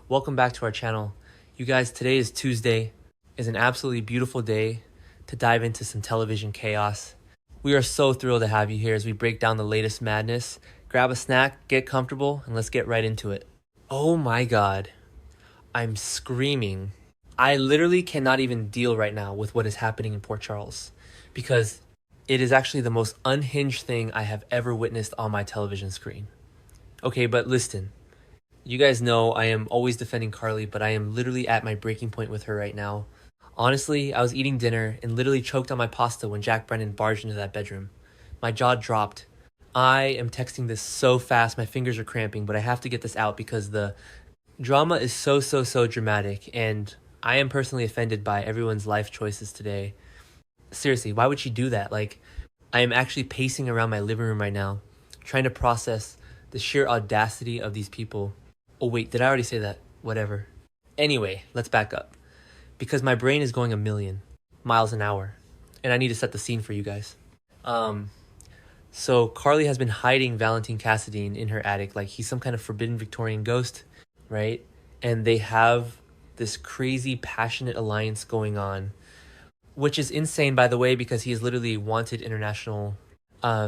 Welcome back to our channel. You guys, today is Tuesday. It's an absolutely beautiful day to dive into some television chaos. We are so thrilled to have you here as we break down the latest madness. Grab a snack, get comfortable, and let's get right into it. Oh my god. I'm screaming. I literally cannot even deal right now with what is happening in Port Charles because it is actually the most unhinged thing I have ever witnessed on my television screen. Okay, but listen. You guys know I am always defending Carly, but I am literally at my breaking point with her right now. Honestly, I was eating dinner and literally choked on my pasta when Jack Brennan barged into that bedroom. My jaw dropped. I am texting this so fast, my fingers are cramping, but I have to get this out because the drama is so dramatic, and I am personally offended by everyone's life choices today. Seriously, why would she do that? Like, I am actually pacing around my living room right now, trying to process the sheer audacity of these people. Oh wait, did I already say that? Whatever. Anyway, let's back up. Because my brain is going a million miles an hour. And I need to set the scene for you guys. So Carly has been hiding Valentin Cassadine in her attic like he's some kind of forbidden Victorian ghost, right? And they have this crazy passionate alliance going on, which is insane, by the way, because he is literally wanted international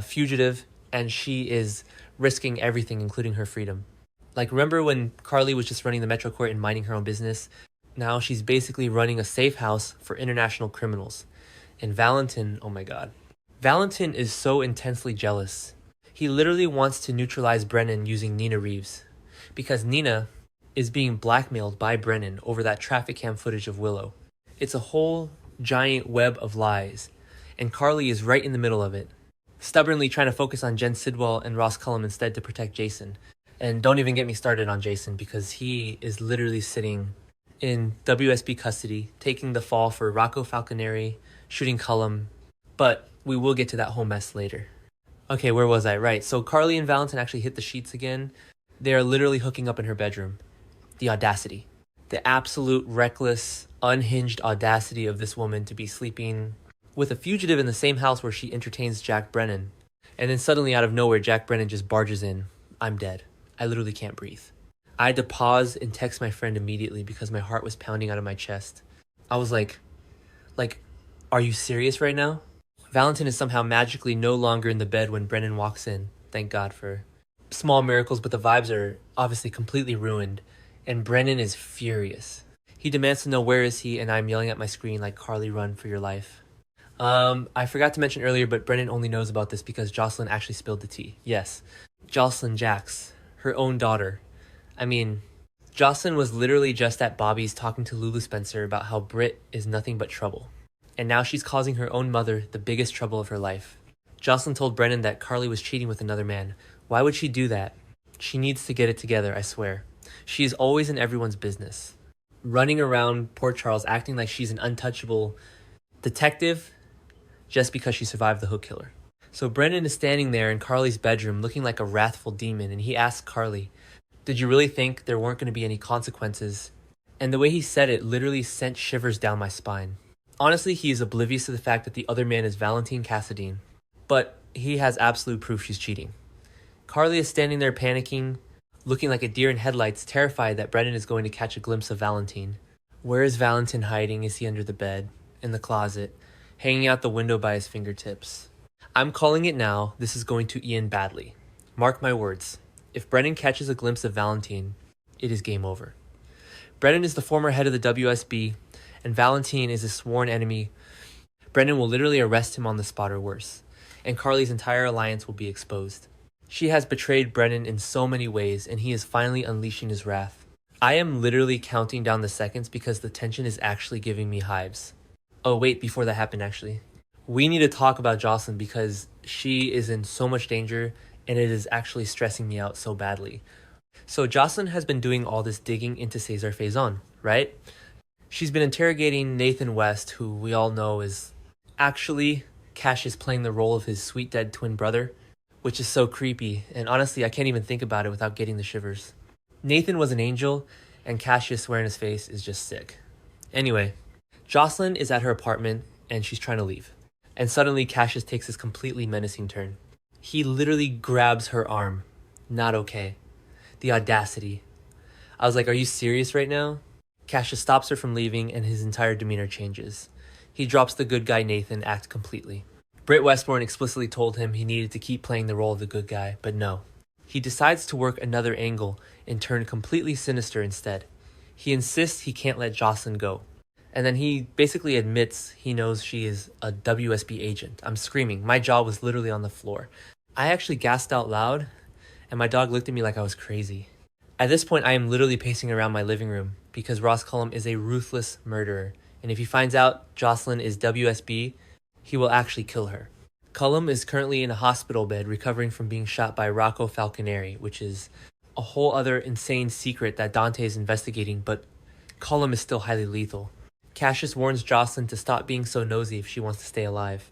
fugitive, and she is risking everything, including her freedom. Like, remember when Carly was just running the Metro Court and minding her own business? Now she's basically running a safe house for international criminals. And Valentin, oh my god. Valentin is so intensely jealous. He literally wants to neutralize Brennan using Nina Reeves. Because Nina is being blackmailed by Brennan over that traffic cam footage of Willow. It's a whole giant web of lies. And Carly is right in the middle of it, stubbornly trying to focus on Jen Sidwell and Ross Cullum instead to protect Jason. And don't even get me started on Jason because he is literally sitting in WSB custody, taking the fall for Rocco Falconeri, shooting Cullum. But we will get to that whole mess later. Okay, where was I? Right, so Carly and Valentin actually hit the sheets again. They are literally hooking up in her bedroom. The audacity. The absolute reckless, unhinged audacity of this woman to be sleeping with a fugitive in the same house where she entertains Jack Brennan. And then suddenly out of nowhere, Jack Brennan just barges in. I'm dead. I literally can't breathe. I had to pause and text my friend immediately because my heart was pounding out of my chest. I was like, are you serious right now? Valentin is somehow magically no longer in the bed when Brennan walks in. Thank God for small miracles, but the vibes are obviously completely ruined. And Brennan is furious. He demands to know where is he, and I'm yelling at my screen like, Carly, run for your life. I forgot to mention earlier, but Brennan only knows about this because Josslyn actually spilled the tea. Yes, Josslyn Jax, her own daughter. I mean, Josslyn was literally just at Bobby's talking to Lulu Spencer about how Britt is nothing but trouble. And now she's causing her own mother the biggest trouble of her life. Josslyn told Brennan that Carly was cheating with another man. Why would she do that? She needs to get it together, I swear. She is always in everyone's business. Running around Port Charles acting like she's an untouchable detective just because she survived the hook killer. So Brennan is standing there in Carly's bedroom looking like a wrathful demon, and he asks Carly, did you really think there weren't going to be any consequences? And the way he said it literally sent shivers down my spine. Honestly, he is oblivious to the fact that the other man is Valentin Cassadine, but he has absolute proof she's cheating. Carly is standing there panicking, looking like a deer in headlights, terrified that Brennan is going to catch a glimpse of Valentin. Where is Valentin hiding? Is he under the bed, in the closet, hanging out the window by his fingertips? I'm calling it now. This is going to end badly. Mark my words. If Brennan catches a glimpse of Valentin, it is game over. Brennan is the former head of the WSB, and Valentin is a sworn enemy. Brennan will literally arrest him on the spot or worse, and Carly's entire alliance will be exposed. She has betrayed Brennan in so many ways, and he is finally unleashing his wrath. I am literally counting down the seconds because the tension is actually giving me hives. Oh wait, before that happened actually. We need to talk about Josslyn because she is in so much danger and it is actually stressing me out so badly. So Josslyn has been doing all this digging into Cesar Faison, right? She's been interrogating Nathan West, who we all know is actually Cassius playing the role of his sweet dead twin brother, which is so creepy, and honestly I can't even think about it without getting the shivers. Nathan was an angel, and Cassius wearing his face is just sick. Anyway, Josslyn is at her apartment and she's trying to leave. And suddenly Cassius takes this completely menacing turn. He literally grabs her arm. Not okay. The audacity. I was like, are you serious right now? Cassius stops her from leaving and his entire demeanor changes. He drops the good guy Nathan act completely. Britt Westbourne explicitly told him he needed to keep playing the role of the good guy, but no. He decides to work another angle and turn completely sinister instead. He insists he can't let Josslyn go. And then he basically admits he knows she is a WSB agent. I'm screaming. My jaw was literally on the floor. I actually gasped out loud, and my dog looked at me like I was crazy. At this point, I am literally pacing around my living room because Ross Cullum is a ruthless murderer. And if he finds out Josslyn is WSB, he will actually kill her. Cullum is currently in a hospital bed recovering from being shot by Rocco Falconeri, which is a whole other insane secret that Dante is investigating, but Cullum is still highly lethal. Cassius warns Josslyn to stop being so nosy if she wants to stay alive.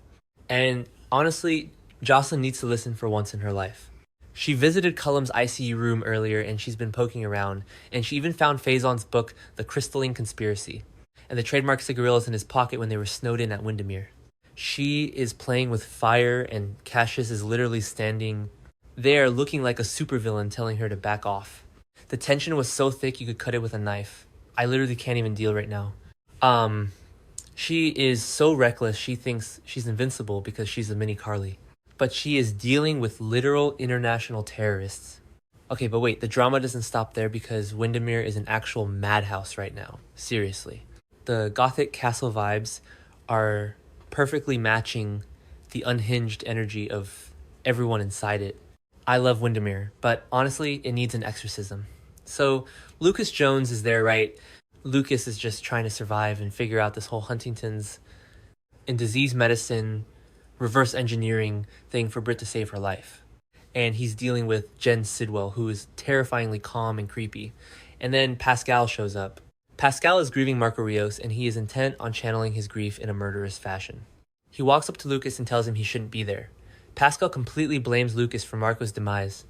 And honestly, Josslyn needs to listen for once in her life. She visited Cullum's ICU room earlier and she's been poking around, and she even found Faison's book, The Crystalline Conspiracy, and the trademark cigarillos in his pocket when they were snowed in at Wyndemere. She is playing with fire, and Cassius is literally standing there looking like a supervillain telling her to back off. The tension was so thick you could cut it with a knife. I literally can't even deal right now. She is so reckless she thinks she's invincible because she's a mini Carly. But she is dealing with literal international terrorists. Okay, but wait, the drama doesn't stop there because Wyndemere is an actual madhouse right now. Seriously. The gothic castle vibes are perfectly matching the unhinged energy of everyone inside it. I love Wyndemere, but honestly, it needs an exorcism. So, Lucas Jones is there, right? Lucas is just trying to survive and figure out this whole Huntington's and disease medicine reverse engineering thing for Britt to save her life. And he's dealing with Jen Sidwell, who is terrifyingly calm and creepy. And then Pascal shows up. Pascal is grieving Marco Rios, and he is intent on channeling his grief in a murderous fashion. He walks up to Lucas and tells him he shouldn't be there. Pascal completely blames Lucas for Marco's demise,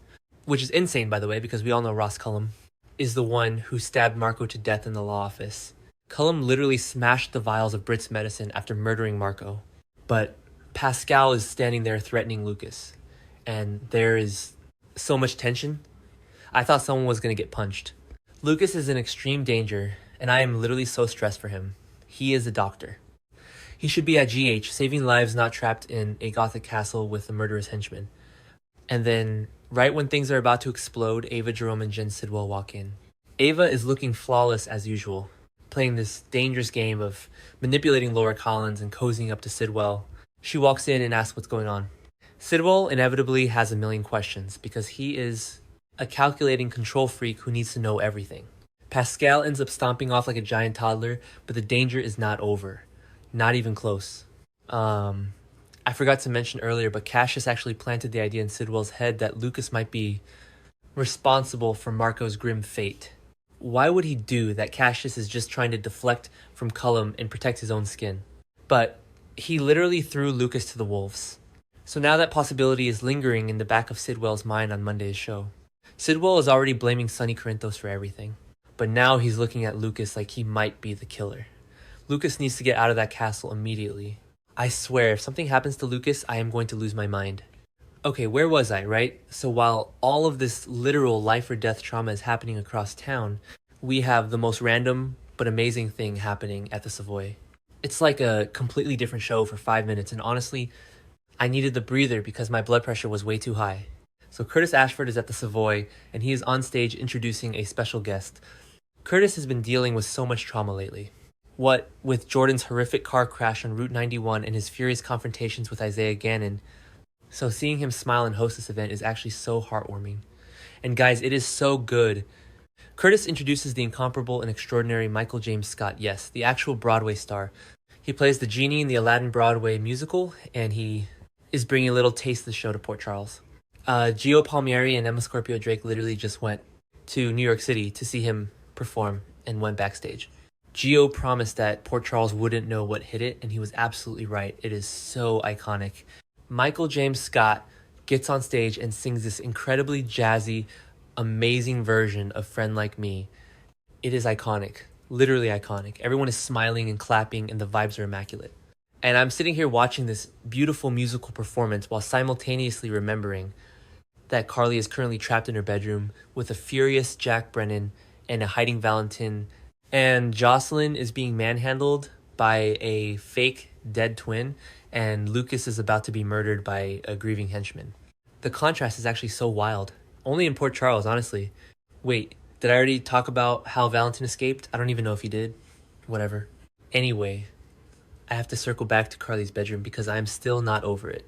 which is insane, by the way, because we all know Ross Cullum is the one who stabbed Marco to death in the law office. Cullum literally smashed the vials of Britt's medicine after murdering Marco. But Pascal is standing there threatening Lucas, and there is so much tension. I thought someone was going to get punched. Lucas is in extreme danger, and I am literally so stressed for him. He is a doctor. He should be at GH, saving lives, not trapped in a gothic castle with a murderous henchman. And then, right when things are about to explode, Ava Jerome and Jen Sidwell walk in. Ava is looking flawless as usual, playing this dangerous game of manipulating Laura Collins and cozying up to Sidwell. She walks in and asks what's going on. Sidwell inevitably has a million questions because he is a calculating control freak who needs to know everything. Pascal ends up stomping off like a giant toddler, but the danger is not over. Not even close. I forgot to mention earlier, but Cassius actually planted the idea in Sidwell's head that Lucas might be responsible for Marco's grim fate. Why would he do that? Cassius is just trying to deflect from Cullum and protect his own skin. But he literally threw Lucas to the wolves. So now that possibility is lingering in the back of Sidwell's mind on Monday's show. Sidwell is already blaming Sonny Corinthos for everything, but now he's looking at Lucas like he might be the killer. Lucas needs to get out of that castle immediately. I swear, if something happens to Lucas, I am going to lose my mind. Okay, where was I, right? So while all of this literal life or death trauma is happening across town, we have the most random but amazing thing happening at the Savoy. It's like a completely different show for 5 minutes, and honestly, I needed the breather because my blood pressure was way too high. So Curtis Ashford is at the Savoy, and he is on stage introducing a special guest. Curtis has been dealing with so much trauma lately. What with Jordan's horrific car crash on Route 91 and his furious confrontations with Isaiah Gannon, so seeing him smile and host this event is actually so heartwarming. And guys, it is so good. Curtis introduces the incomparable and extraordinary Michael James Scott, yes, the actual Broadway star. He plays the genie in the Aladdin Broadway musical, and he is bringing a little taste of the show to Port Charles. Gio Palmieri and Emma Scorpio Drake literally just went to New York City to see him perform and went backstage. Gio promised that Port Charles wouldn't know what hit it, and he was absolutely right. It is so iconic. Michael James Scott gets on stage and sings this incredibly jazzy, amazing version of Friend Like Me. It is iconic. Literally iconic. Everyone is smiling and clapping, and the vibes are immaculate. And I'm sitting here watching this beautiful musical performance while simultaneously remembering that Carly is currently trapped in her bedroom with a furious Jack Brennan and a hiding Valentin. And Josslyn is being manhandled by a fake dead twin, and Lucas is about to be murdered by a grieving henchman. The contrast is actually so wild. Only in Port Charles, honestly. Wait, did I already talk about how Valentin escaped? I don't even know if he did. Whatever. Anyway, I have to circle back to Carly's bedroom because I'm still not over it.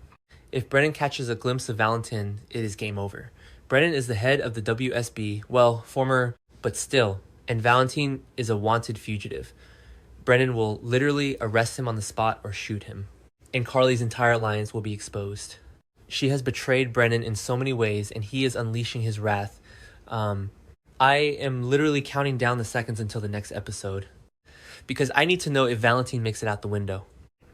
If Brennan catches a glimpse of Valentin, it is game over. Brennan is the head of the WSB, well, former, but still, and Valentin is a wanted fugitive. Brennan will literally arrest him on the spot or shoot him, and Carly's entire alliance will be exposed. She has betrayed Brennan in so many ways, and he is unleashing his wrath. I am literally counting down the seconds until the next episode, because I need to know if Valentin makes it out the window.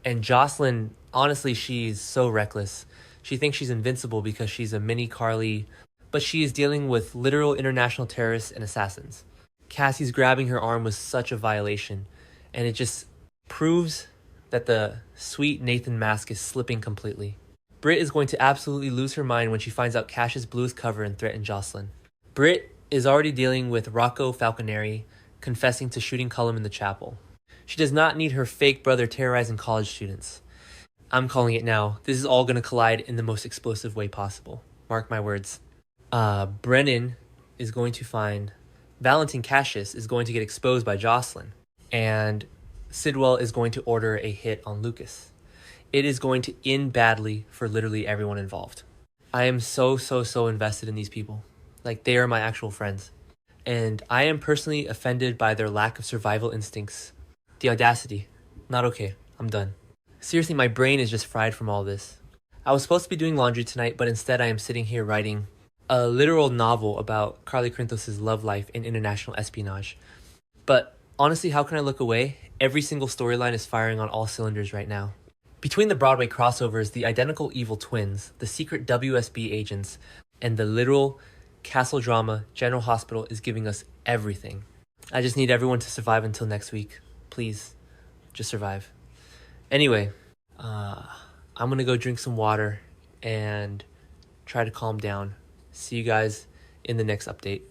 And Josslyn, honestly, she's so reckless. She thinks she's invincible because she's a mini Carly, but she is dealing with literal international terrorists and assassins. Cassie's grabbing her arm was such a violation, and it just proves that the sweet Nathan mask is slipping completely. Britt is going to absolutely lose her mind when she finds out Cassius blew his cover and threatened Josslyn. Britt is already dealing with Rocco Falconeri confessing to shooting Cullum in the chapel. She does not need her fake brother terrorizing college students. I'm calling it now. This is all going to collide in the most explosive way possible. Mark my words. Brennan is going to find Valentin Cassius is going to get exposed by Josslyn. And Sidwell is going to order a hit on Lucas. It is going to end badly for literally everyone involved. I am so invested in these people. Like, they are my actual friends. And I am personally offended by their lack of survival instincts. The audacity. Not okay. I'm done. Seriously, my brain is just fried from all this. I was supposed to be doing laundry tonight, but instead I am sitting here writing a literal novel about Carly Corinthos' love life in international espionage. But honestly, how can I look away? Every single storyline is firing on all cylinders right now. Between the Broadway crossovers, the identical evil twins, the secret WSB agents, and the literal castle drama, General Hospital is giving us everything. I just need everyone to survive until next week. Please, just survive. Anyway, I'm gonna go drink some water and try to calm down. See you guys in the next update.